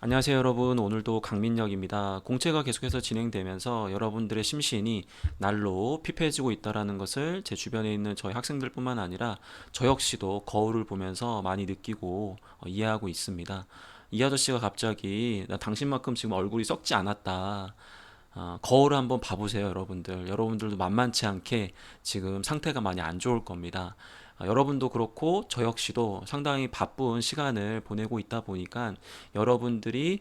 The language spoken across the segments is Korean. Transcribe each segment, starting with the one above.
안녕하세요 여러분. 오늘도 강민혁입니다. 공채가 계속해서 진행되면서 여러분들의 심신이 날로 피폐해지고 있다는 것을 제 주변에 있는 저희 학생들뿐만 아니라 저 역시도 거울을 보면서 많이 느끼고 이해하고 있습니다. 이 아저씨가 갑자기 나 당신만큼 지금 얼굴이 썩지 않았다. 거울을 한번 봐보세요, 여러분들. 여러분들도 만만치 않게 지금 상태가 많이 안 좋을 겁니다. 여러분도 그렇고 저 역시도 상당히 바쁜 시간을 보내고 있다 보니까 여러분들이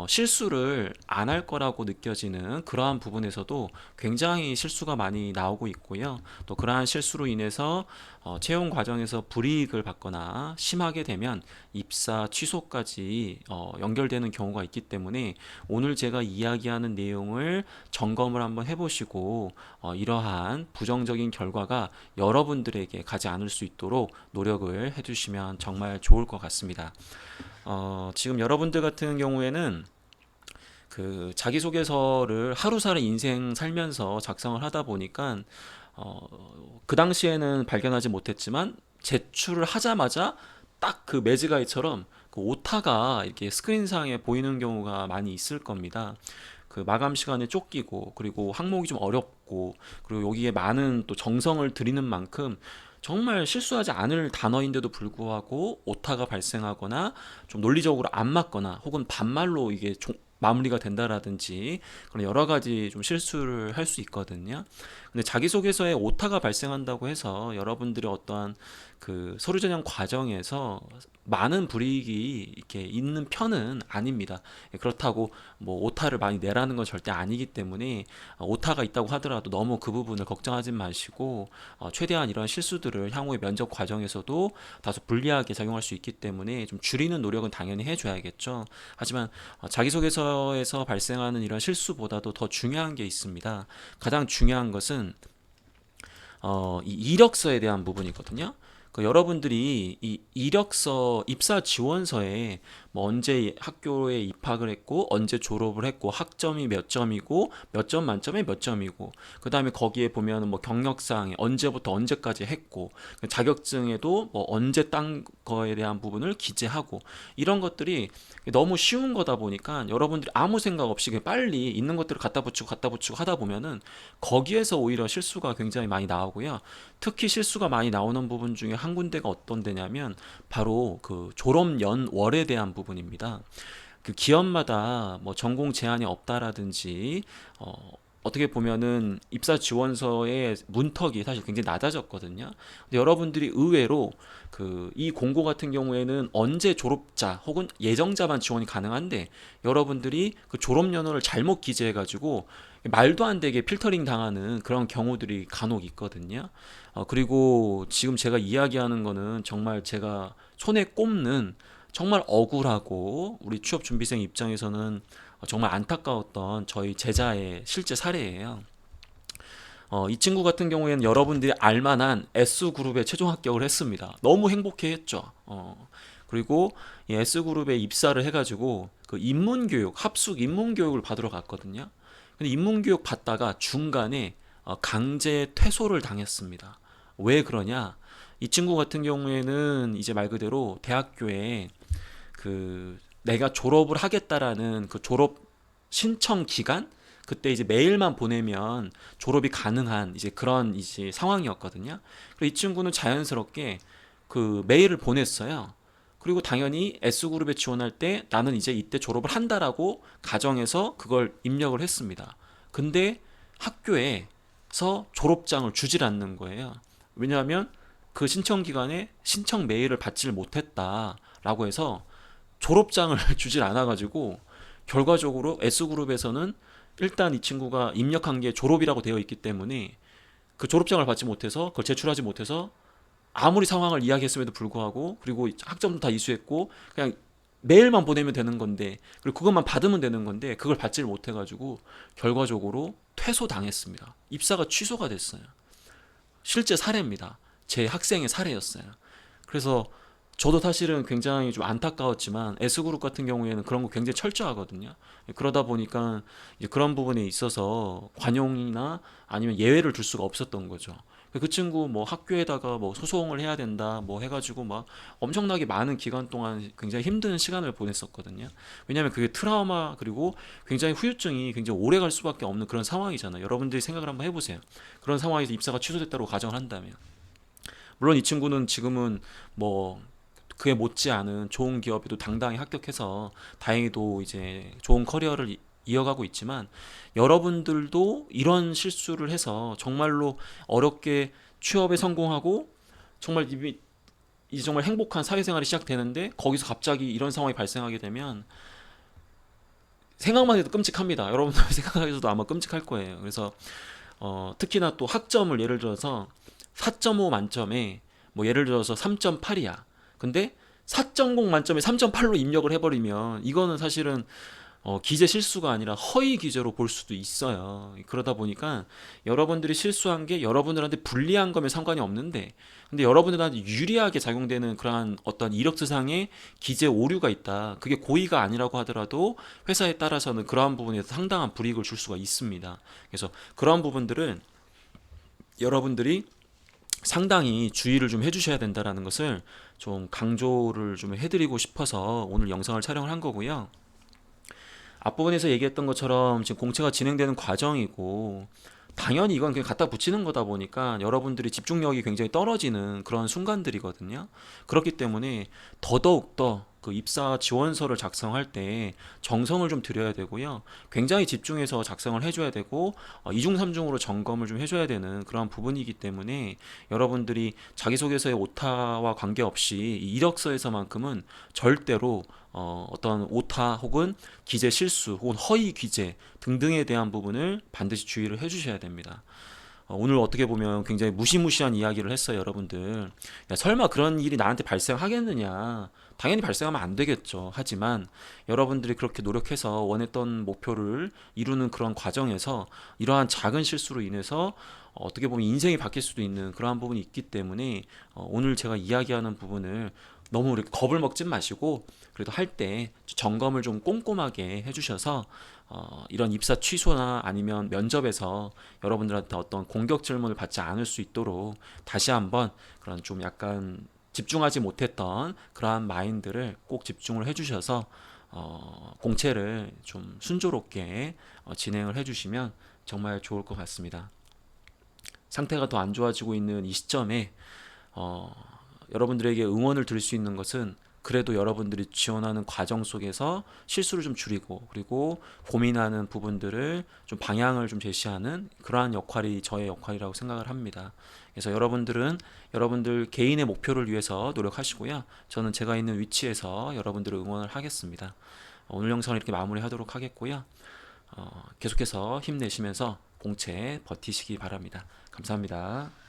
실수를 안 할 거라고 느껴지는 그러한 부분에서도 굉장히 실수가 많이 나오고 있고요. 또 그러한 실수로 인해서 채용 과정에서 불이익을 받거나 심하게 되면 입사 취소까지 연결되는 경우가 있기 때문에 오늘 제가 이야기하는 내용을 점검을 한번 해보시고 이러한 부정적인 결과가 여러분들에게 가지 않을 수 있도록 노력을 해주시면 정말 좋을 것 같습니다. 지금 여러분들 같은 경우에는 그 자기소개서를 하루살이 인생 살면서 작성을 하다 보니까 그 당시에는 발견하지 못했지만 제출을 하자마자 딱 그 매직아이처럼 그 오타가 이렇게 스크린상에 보이는 경우가 많이 있을 겁니다. 그 마감 시간에 쫓기고 그리고 항목이 좀 어렵고 그리고 여기에 많은 또 정성을 들이는 만큼 정말 실수하지 않을 단어인데도 불구하고 오타가 발생하거나 좀 논리적으로 안 맞거나 혹은 반말로 이게 마무리가 된다라든지 그런 여러 가지 좀 실수를 할 수 있거든요. 근데 자기소개서에 오타가 발생한다고 해서 여러분들의 어떠한 그 서류 전형 과정에서 많은 불이익이 이렇게 있는 편은 아닙니다. 그렇다고 뭐 오타를 많이 내라는 건 절대 아니기 때문에 오타가 있다고 하더라도 너무 그 부분을 걱정하지 마시고 최대한 이런 실수들을 향후의 면접 과정에서도 다소 불리하게 작용할 수 있기 때문에 좀 줄이는 노력은 당연히 해줘야겠죠. 하지만 자기소개서에서 발생하는 이런 실수보다도 더 중요한 게 있습니다. 가장 중요한 것은 이 이력서에 대한 부분이거든요. 그 여러분들이 이 이력서 입사 지원서에 뭐 언제 학교에 입학을 했고 언제 졸업을 했고 학점이 몇 점이고 몇 점 만점에 몇 점이고 그다음에 거기에 보면은 뭐 경력사항에 언제부터 언제까지 했고 그 자격증에도 뭐 언제 딴 거에 대한 부분을 기재하고 이런 것들이 너무 쉬운 거다 보니까 여러분들이 아무 생각 없이 그냥 빨리 있는 것들을 갖다 붙이고 하다 보면은 거기에서 오히려 실수가 굉장히 많이 나오고요. 특히 실수가 많이 나오는 부분 중에 한 군데가 어떤 데냐면 바로 그 졸업 연월에 대한 부분입니다. 그 기업마다 뭐 전공 제한이 없다라든지 어떻게 보면은 입사 지원서의 문턱이 사실 굉장히 낮아졌거든요. 근데 여러분들이 의외로 그 이 공고 같은 경우에는 언제 졸업자 혹은 예정자만 지원이 가능한데 여러분들이 그 졸업 연도를 잘못 기재해가지고 말도 안 되게 필터링 당하는 그런 경우들이 간혹 있거든요. 그리고 지금 제가 이야기하는 거는 정말 제가 손에 꼽는 정말 억울하고 우리 취업 준비생 입장에서는 정말 안타까웠던 저희 제자의 실제 사례예요. 이 친구 같은 경우에는 여러분들이 알만한 S그룹에 최종 합격을 했습니다. 너무 행복해했죠. 그리고 이 S그룹에 입사를 해가지고 그 입문교육, 합숙 입문교육을 받으러 갔거든요. 근데 입문교육 받다가 중간에 강제 퇴소를 당했습니다. 왜 그러냐? 이 친구 같은 경우에는 이제 말 그대로 대학교에 그 내가 졸업을 하겠다라는 그 졸업 신청 기간 그때 이제 메일만 보내면 졸업이 가능한 이제 그런 이제 상황이었거든요. 그리고 이 친구는 자연스럽게 그 메일을 보냈어요. 그리고 당연히 S그룹에 지원할 때 나는 이제 이때 졸업을 한다라고 가정해서 그걸 입력을 했습니다. 근데 학교에서 졸업장을 주질 않는 거예요. 왜냐하면 그 신청 기간에 신청 메일을 받지를 못했다라고 해서 졸업장을 주질 않아가지고 결과적으로 S그룹에서는 일단 이 친구가 입력한 게 졸업이라고 되어 있기 때문에 그 졸업장을 받지 못해서 그걸 제출하지 못해서 아무리 상황을 이야기했음에도 불구하고 그리고 학점도 다 이수했고 그냥 메일만 보내면 되는 건데 그리고 그것만 받으면 되는 건데 그걸 받지를 못해가지고 결과적으로 퇴소당했습니다. 입사가 취소가 됐어요. 실제 사례입니다. 제 학생의 사례였어요. 그래서 저도 사실은 굉장히 좀 안타까웠지만 S그룹 같은 경우에는 그런 거 굉장히 철저하거든요. 그러다 보니까 이제 그런 부분에 있어서 관용이나 아니면 예외를 둘 수가 없었던 거죠. 그 친구 뭐 학교에다가 뭐 소송을 해야 된다 뭐 해가지고 막 엄청나게 많은 기간 동안 굉장히 힘든 시간을 보냈었거든요. 왜냐하면 그게 트라우마 그리고 굉장히 후유증이 굉장히 오래 갈 수밖에 없는 그런 상황이잖아요. 여러분들이 생각을 한번 해보세요. 그런 상황에서 입사가 취소됐다고 가정을 한다면 물론 이 친구는 지금은 뭐 그에 못지않은 좋은 기업에도 당당히 합격해서 다행히도 이제 좋은 커리어를 이어가고 있지만 여러분들도 이런 실수를 해서 정말로 어렵게 취업에 성공하고 정말 이 정말 행복한 사회생활이 시작되는데 거기서 갑자기 이런 상황이 발생하게 되면 생각만 해도 끔찍합니다. 여러분들 생각해서도 아마 끔찍할 거예요. 그래서 특히나 또 학점을 예를 들어서 4.5 만점에 뭐 예를 들어서 3.8이야. 근데 4.0 만점에 3.8로 입력을 해버리면 이거는 사실은 기재 실수가 아니라 허위 기재로 볼 수도 있어요. 그러다 보니까 여러분들이 실수한 게 여러분들한테 불리한 거면 상관이 없는데 근데 여러분들한테 유리하게 작용되는 그러한 어떤 이력서상의 기재 오류가 있다. 그게 고의가 아니라고 하더라도 회사에 따라서는 그러한 부분에서 상당한 불이익을 줄 수가 있습니다. 그래서 그러한 부분들은 여러분들이 상당히 주의를 좀 해주셔야 된다라는 것을 좀 강조를 좀 해드리고 싶어서 오늘 영상을 촬영을 한 거고요. 앞부분에서 얘기했던 것처럼 지금 공채가 진행되는 과정이고 당연히 이건 그냥 갖다 붙이는 거다 보니까 여러분들이 집중력이 굉장히 떨어지는 그런 순간들이거든요. 그렇기 때문에 더더욱 더 그 입사 지원서를 작성할 때 정성을 좀 들여야 되고요. 굉장히 집중해서 작성을 해줘야 되고 이중삼중으로 점검을 좀 해줘야 되는 그런 부분이기 때문에 여러분들이 자기소개서의 오타와 관계없이 이 이력서에서만큼은 절대로 어떤 오타 혹은 기재 실수 혹은 허위 기재 등등에 대한 부분을 반드시 주의를 해주셔야 됩니다. 오늘 어떻게 보면 굉장히 무시무시한 이야기를 했어요, 여러분들. 야, 설마 그런 일이 나한테 발생하겠느냐? 당연히 발생하면 안 되겠죠. 하지만 여러분들이 그렇게 노력해서 원했던 목표를 이루는 그런 과정에서 이러한 작은 실수로 인해서 어떻게 보면 인생이 바뀔 수도 있는 그러한 부분이 있기 때문에 오늘 제가 이야기하는 부분을 너무 이렇게 겁을 먹지 마시고 그래도 할 때 점검을 좀 꼼꼼하게 해주셔서 이런 입사 취소나 아니면 면접에서 여러분들한테 어떤 공격 질문을 받지 않을 수 있도록 다시 한번 그런 좀 약간 집중하지 못했던 그러한 마인드를 꼭 집중을 해주셔서 공채를 좀 순조롭게 진행을 해주시면 정말 좋을 것 같습니다. 상태가 더 안 좋아지고 있는 이 시점에 어, 여러분들에게 응원을 드릴 수 있는 것은 그래도 여러분들이 지원하는 과정 속에서 실수를 좀 줄이고 그리고 고민하는 부분들을 좀 방향을 좀 제시하는 그러한 역할이 저의 역할이라고 생각을 합니다. 그래서 여러분들은 여러분들 개인의 목표를 위해서 노력하시고요. 저는 제가 있는 위치에서 여러분들을 응원을 하겠습니다. 오늘 영상을 이렇게 마무리하도록 하겠고요. 계속해서 힘내시면서 공채 버티시기 바랍니다. 감사합니다.